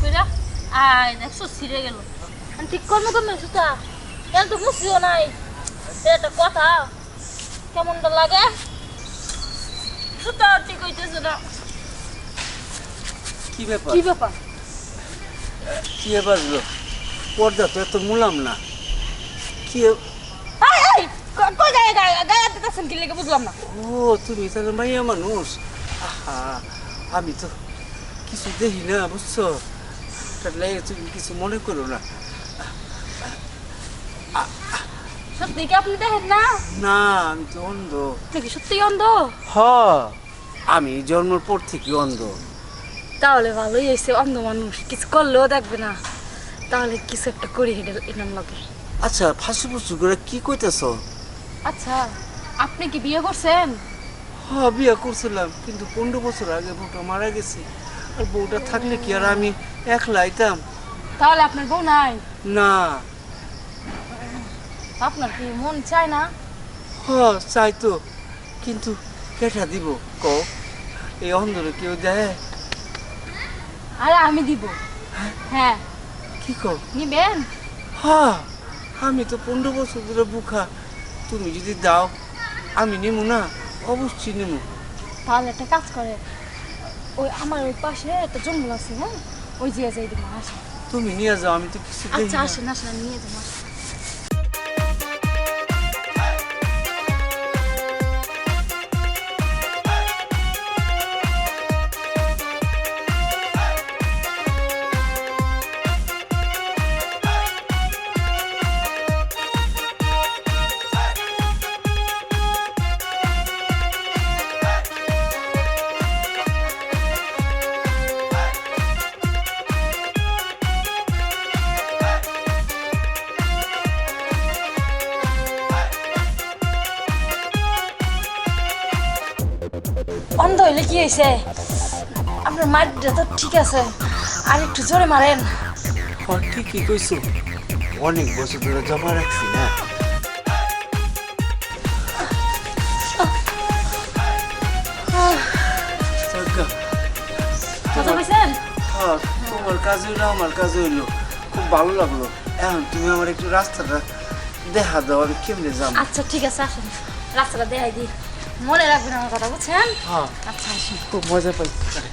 করে আয় দেখছো ছিঁড়ে গেল ঠিক করবো কেমন সুতা কেন তো মুছিও নাই এটা কথা কেমনটা লাগে সুতা ঠিক হইতেছে না কি ব্যাপার কি ব্যাপার কি ব্যাপার হলো? পর্দা তো এত মুলাম না কি আয় আয় কই গায়ে গায়ে গায়ে দিতেছেন কি লেগে বুঝলাম না ও তুমি তাহলে মাইয়া মানুষ আহা আমি তো কিছু দেখি না বুঝছো তাহলে তুমি কিছু মনে করো না সত্যি কি আপনি দেখেন না না আমি তো অন্ধ আপনি কি সত্যি অন্ধ হ আমি জন্মের পর থেকে অন্ধ তাহলে ভালোই হয়েছে অন্ধ মানুষ কিছু করলেও দেখবে না তাহলে কিছু একটা করি এনার লগে আচ্ছা ফাঁসি ফুসু করে কি কইতেছ আচ্ছা আপনি কি বিয়ে করছেন হ্যাঁ বিয়ে করছিলাম কিন্তু 15 বছর আগে বউটা মারা গেছে আর বউটা থাকলে কি আর আমি একলা আইতাম তাহলে আপনার বউ নাই না আপনার কি মন চায় না হ্যাঁ চাই তো কিন্তু কেটা দিব কও এই অন্ধরে কেউ দেয় আরে আমি দিব হ্যাঁ কি কও নিবেন হ্যাঁ আমি তো 15 বছর ধরে বুখা তুমি যদি দাও আমি নিমু না অবশ্যই নিমু তাহলে একটা কাজ করে ওই আমার ওই পাশে একটা জঙ্গল আছে হ্যাঁ ওই যে যাই দিব আসেন তুমি নিয়ে যাও আমি তো কিছু দেখি আচ্ছা না। আসেন আসেন আমি নিয়ে যাবো আসেন। অন্ধ হইলে কি হয়েছে আপনার মারটা তো ঠিক আছে আর একটু জোরে মারেন হ্যাঁ ঠিকই কইছো অনেক বছর ধরে জমা রাখছি না যাজ্ঞা, কথা বলছেন হ্যাঁ তোমার কাজ হইলো আমার কাজ হইলো খুব ভালো লাগলো এখন তুমি আমার একটু রাস্তাটা দেখা দাও আমি কেমনে যাবো আচ্ছা ঠিক আছে আসেন রাস্তাটা দেখাই দিই মনে রাখবেন আমার কথা বুঝছেন হ্যাঁ আচ্ছা আসেন খুব মজা পাইছি